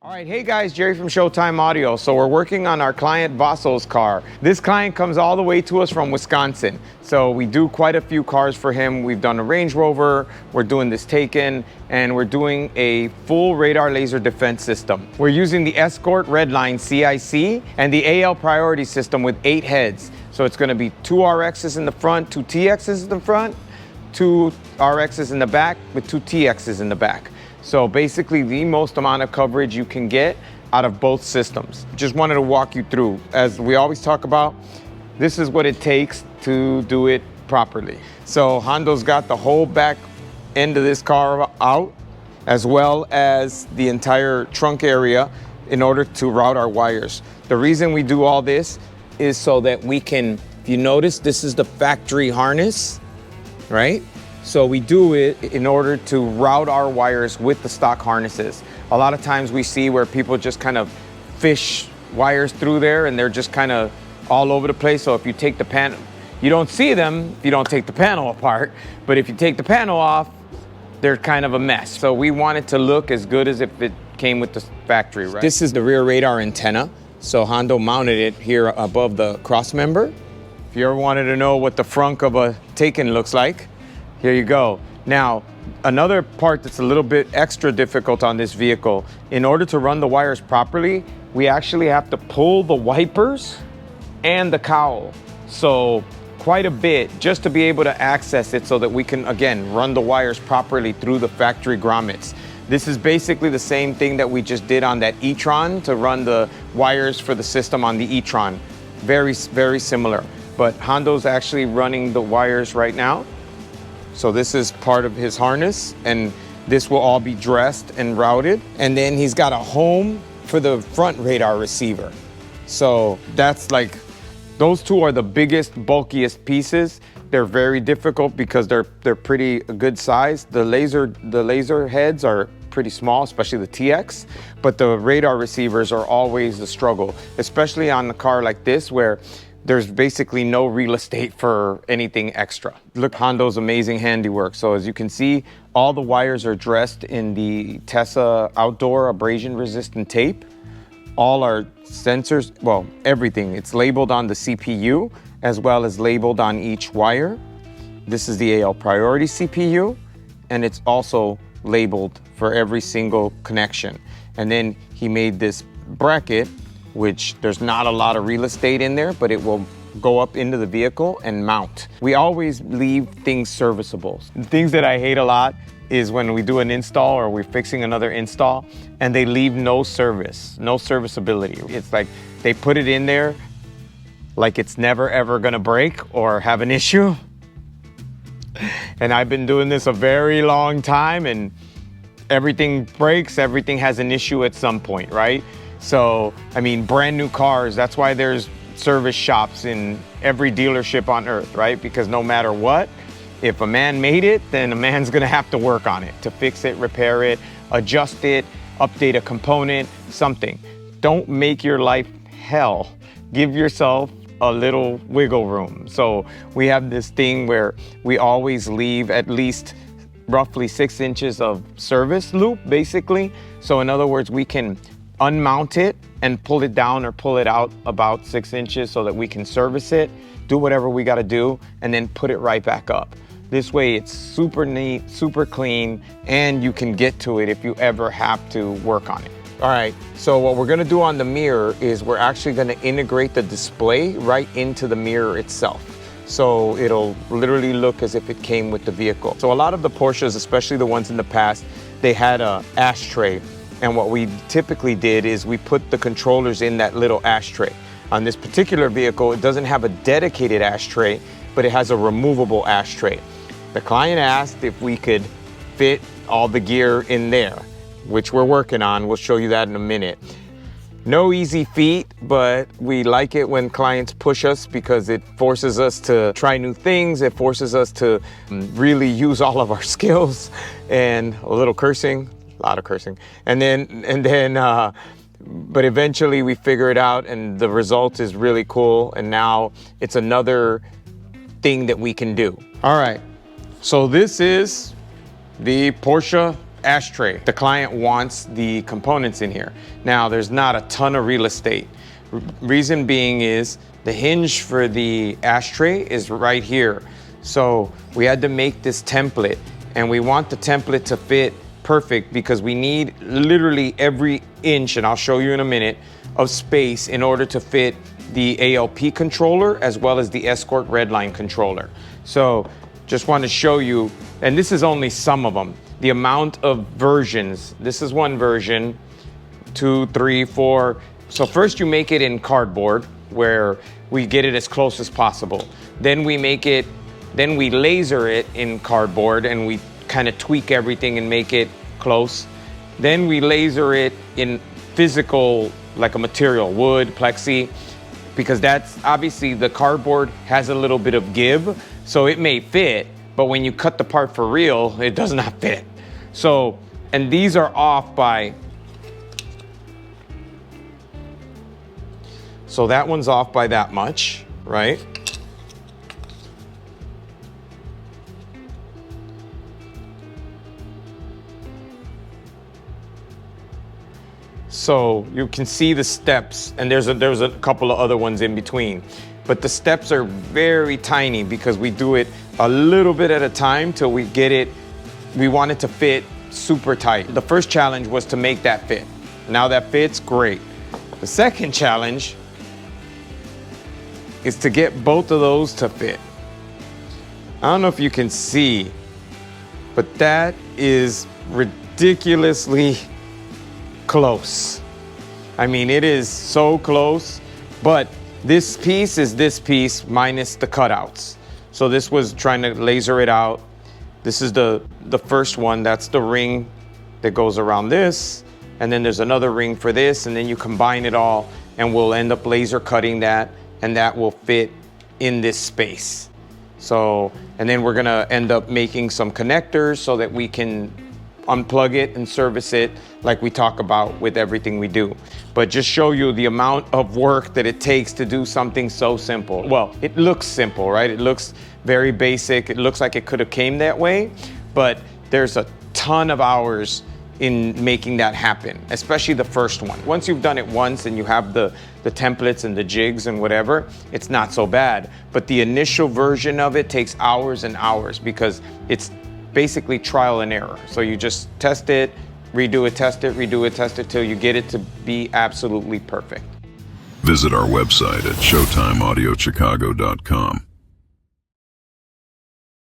All right, hey guys, Jerry from Showtime Audio. So we're working on our client Vasso's car. This client comes all the way to us from Wisconsin. So we do quite a few cars for him. We've done a Range Rover, we're doing this Taycan, and we're doing a full radar laser defense system. We're using the Escort Redline CIC and the AL Priority system with 8 heads. So it's gonna be 2 RXs in the front, 2 TXs in the front, 2 RXs in the back with 2 TXs in the back. So basically the most amount of coverage you can get out of both systems. Just wanted to walk you through. As we always talk about, this is what it takes to do it properly. So Hondo's got the whole back end of this car out, as well as the entire trunk area in order to route our wires. The reason we do all this is so that we can, if you notice, this is the factory harness, right? So we do it in order to route our wires with the stock harnesses. A lot of times we see where people just kind of fish wires through there and they're just kind of all over the place. So if you take the panel, you don't see them if you don't take the panel apart, but if you take the panel off, they're kind of a mess. So we want it to look as good as if it came with the factory, right? This is the rear radar antenna. So Hondo mounted it here above the cross member. If you ever wanted to know what the frunk of a Taycan looks like, here you go. Now, another part that's a little bit extra difficult on this vehicle, in order to run the wires properly, we actually have to pull the wipers and the cowl. So quite a bit just to be able to access it so that we can, again, run the wires properly through the factory grommets. This is basically the same thing that we just did on that e-tron to run the wires for the system on the e-tron. Very, very similar. But Hondo's actually running the wires right now. So this is part of his harness, and this will all be dressed and routed. And then he's got a home for the front radar receiver. So that's like, those two are the biggest, bulkiest pieces. They're very difficult because they're pretty good size. The laser heads are pretty small, especially the TX, but the radar receivers are always the struggle, especially on a car like this where there's basically no real estate for anything extra. Look, Hondo's amazing handiwork. So as you can see, all the wires are dressed in the Tessa Outdoor abrasion resistant tape. All our sensors, well, everything, it's labeled on the CPU as well as labeled on each wire. This is the AL Priority CPU, and it's also labeled for every single connection. And then he made this bracket, which there's not a lot of real estate in there, but it will go up into the vehicle and mount. We always leave things serviceable. The things that I hate a lot is when we do an install or we're fixing another install and they leave no service, no serviceability. It's like they put it in there like it's never ever gonna break or have an issue. And I've been doing this a very long time, and everything breaks, everything has an issue at some point, right? So, I mean, brand new cars, that's why there's service shops in every dealership on earth, right? Because no matter what, if a man made it, then a man's gonna have to work on it to fix it, repair it, adjust it, update a component, something. Don't make your life hell. Give yourself a little wiggle room. So we have this thing where we always leave at least roughly 6 inches of service loop, basically. So in other words, we can unmount it and pull it down or pull it out about 6 inches so that we can service it, do whatever we got to do, and then put it right back up. This way it's super neat, super clean, and you can get to it if you ever have to work on it. All right, so what we're gonna do on the mirror is we're actually gonna integrate the display right into the mirror itself. So it'll literally look as if it came with the vehicle. So a lot of the Porsches, especially the ones in the past, they had an ashtray. And what we typically did is we put the controllers in that little ashtray. On this particular vehicle, it doesn't have a dedicated ashtray, but it has a removable ashtray. The client asked if we could fit all the gear in there, which we're working on. We'll show you that in a minute. No easy feat, but we like it when clients push us because it forces us to try new things. It forces us to really use all of our skills, and a little cursing. A lot of cursing. But eventually we figure it out and the result is really cool. And now it's another thing that we can do. All right, so this is the Porsche ashtray. The client wants the components in here. Now, there's not a ton of real estate. Reason being is the hinge for the ashtray is right here. So we had to make this template, and we want the template to fit perfect because we need literally every inch, and I'll show you in a minute, of space in order to fit the ALP controller as well as the Escort Redline controller. So just want to show you, and this is only some of them, the amount of versions. This is one version, 2, 3, 4. So first you make it in cardboard where we get it as close as possible. Then we laser it in cardboard and we kind of tweak everything and make it close. Then we laser it in physical, like a material, wood, plexi, because that's obviously the cardboard has a little bit of give, so it may fit, but when you cut the part for real, it does not fit. So, and these are off by, so that one's off by that much, right? So you can see the steps, and there's a couple of other ones in between. But the steps are very tiny because we do it a little bit at a time till we get it, we want it to fit super tight. The first challenge was to make that fit. Now that fits, great. The second challenge is to get both of those to fit. I don't know if you can see, but that is ridiculously close. I mean, it is so close, but this piece is this piece minus the cutouts. So this was trying to laser it out. This is the first one. That's the ring that goes around this. And then there's another ring for this. And then you combine it all and we'll end up laser cutting that, and that will fit in this space. So, and then we're gonna end up making some connectors so that we can unplug it and service it like we talk about with everything we do. But just show you the amount of work that it takes to do something so simple. Well, it looks simple, right? It looks very basic. It looks like it could have came that way, but there's a ton of hours in making that happen, especially the first one. Once you've done it once and you have the templates and the jigs and whatever, it's not so bad. But the initial version of it takes hours and hours because it's basically trial and error. So you just test it, redo it, test it, redo it, test it till you get it to be absolutely perfect. Visit our website at showtimeaudiochicago.com.